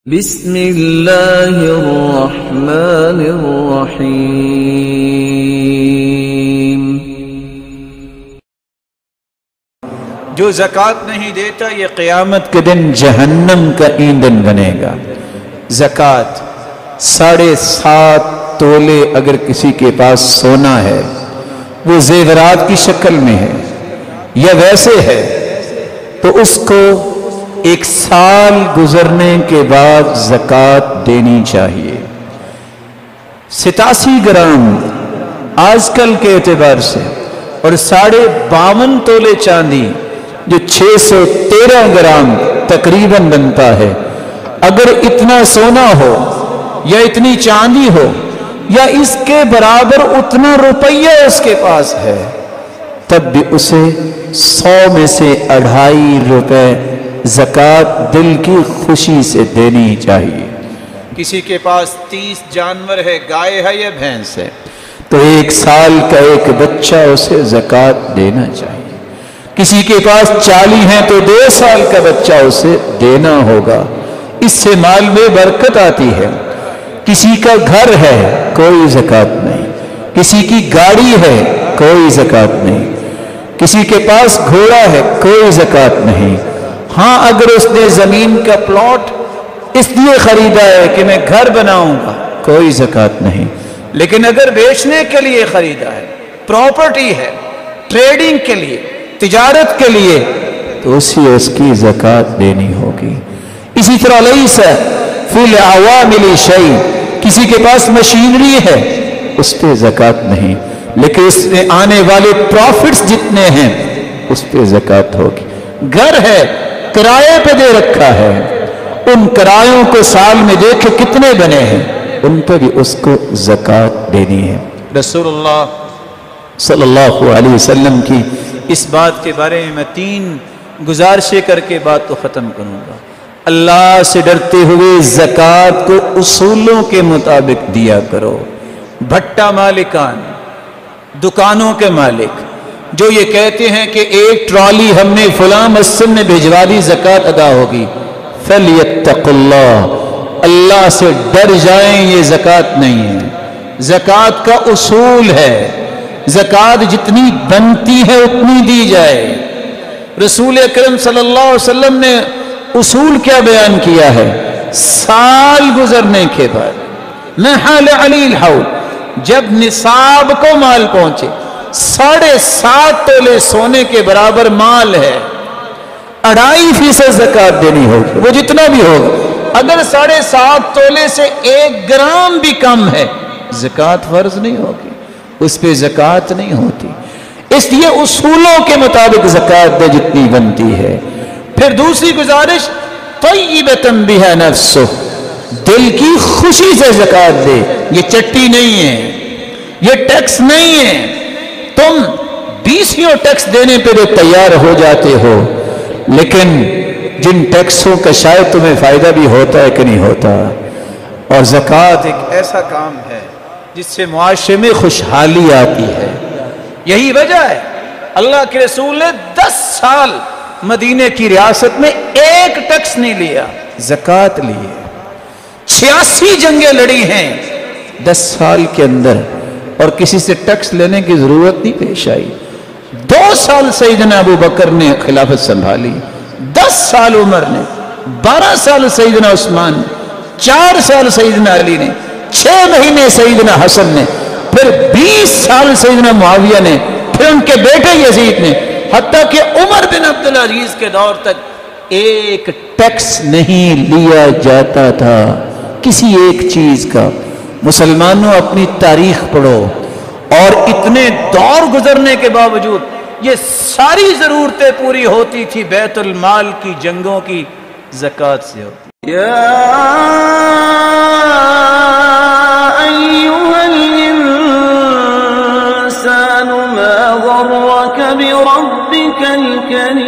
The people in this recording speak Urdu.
بسم اللہ الرحمن الرحیم۔ جو زکوٰۃ نہیں دیتا یہ قیامت کے دن جہنم کا ایندھن بنے گا۔ زکوٰۃ 7.5 تولے اگر کسی کے پاس سونا ہے، وہ زیورات کی شکل میں ہے یا ویسے ہے، تو اس کو 1 سال گزرنے کے بعد زکوٰۃ دینی چاہیے۔ 87 گرام آج کل کے اعتبار سے اور 52.5 تولے چاندی جو 613 گرام تقریباً بنتا ہے، اگر اتنا سونا ہو یا اتنی چاندی ہو یا اس کے برابر اتنا روپیہ اس کے پاس ہے، تب بھی اسے 100 میں سے 2.5 روپے زکوٰۃ دل کی خوشی سے دینی چاہیے۔ کسی کے پاس 30 جانور ہے، گائے ہے یا بھینس ہے، تو 1 سال کا ایک بچہ اسے زکوٰۃ دینا چاہیے۔ کسی کے پاس 40 ہیں تو 2 سال کا بچہ اسے دینا ہوگا، اس سے مال میں برکت آتی ہے۔ کسی کا گھر ہے، کوئی زکوٰۃ نہیں۔ کسی کی گاڑی ہے، کوئی زکوٰۃ نہیں۔ کسی کے پاس گھوڑا ہے، کوئی زکوٰۃ نہیں۔ ہاں، اگر اس نے زمین کا پلاٹ اس لیے خریدا ہے کہ میں گھر بناؤں گا، کوئی زکوٰۃ نہیں۔ لیکن اگر بیچنے کے لیے خریدا ہے، پراپرٹی ہے، ٹریڈنگ کے لیے، تجارت کے لیے، تو اس کی زکوٰۃ دینی ہوگی۔ اسی طرح لیس فی العوامل شیء، کسی کے پاس مشینری ہے، اس پہ زکوٰۃ نہیں، لیکن اس میں آنے والے پروفٹس جتنے ہیں اس پہ زکوٰۃ ہوگی۔ گھر ہے، کرائے پہ دے رکھا ہے، ان کرایوں کو سال میں دیکھے کتنے بنے ہیں، ان پہ بھی اس کو زکوٰۃ دینی ہے۔ رسول اللہ صلی اللہ علیہ وسلم کی اس بات کے بارے میں 3 گزارشیں کر کے بات کو ختم کروں گا۔ اللہ سے ڈرتے ہوئے زکوٰۃ کو اصولوں کے مطابق دیا کرو۔ بھٹا مالکان، دکانوں کے مالک جو یہ کہتے ہیں کہ 1 ٹرالی ہم نے فلاں مسجد میں بھجوا دی، زکوٰۃ ادا ہوگی، فَلْيَتَّقُ اللَّهَ، اللہ سے ڈر جائیں، یہ زکوٰۃ نہیں ہے۔ زکوٰۃ کا اصول ہے، زکوٰۃ جتنی بنتی ہے اتنی دی جائے۔ رسول اکرم صلی اللہ علیہ وسلم نے اصول کیا بیان کیا ہے؟ سال گزرنے کے بعد نحل علی الحول، جب نصاب کو مال پہنچے، 7.5 تولے سونے کے برابر مال ہے، 2.5% زکوٰۃ دینی ہوگی، وہ جتنا بھی ہوگا۔ اگر 7.5 تولے سے 1 گرام بھی کم ہے، زکوٰۃ فرض نہیں ہوگی، اس پہ زکوٰۃ نہیں ہوتی۔ اس لیے اصولوں کے مطابق زکوٰۃ دے جتنی بنتی ہے۔ پھر دوسری گزارش، طیبۃ بہا نفسہ، دل کی خوشی سے زکوٰۃ دے۔ یہ چٹی نہیں ہے، یہ ٹیکس نہیں ہے، تم 20 ٹیکس دینے پہ تو تیار ہو جاتے ہو، لیکن جن ٹیکسوں کا شاید تمہیں فائدہ بھی ہوتا ہے کہ نہیں ہوتا۔ اور زکوٰۃ ایک ایسا کام ہے جس سے معاشرے میں خوشحالی آتی ہے۔ یہی وجہ ہے اللہ کے رسول نے 10 سال مدینے کی ریاست میں 1 ٹیکس نہیں لیا، زکوٰۃ لی ہے۔ 86 جنگیں لڑی ہیں 10 سال کے اندر، اور کسی سے ٹیکس لینے کی ضرورت نہیں پیش آئی۔ 2 سال سیدنا ابو بکر نے خلافت سنبھالی، 10 سال عمر نے، 12 سال سیدنا عثمان نے، 4 سال سیدنا علی نے، 6 مہینے سیدنا حسن نے، پھر 20 سال سیدنا معاویہ نے، پھر ان کے بیٹے یزید نے، حتیٰ کہ عمر بن عبدالعزیز کے دور تک 1 ٹیکس نہیں لیا جاتا تھا کسی ایک چیز کا۔ مسلمانوں اپنی تاریخ پڑھو، اور اتنے دور گزرنے کے باوجود یہ ساری ضرورتیں پوری ہوتی تھی بیت المال کی، جنگوں کی، زکوٰۃ سے ہوتی۔ یا ایھا الانسان ما غرک بربک الکریم۔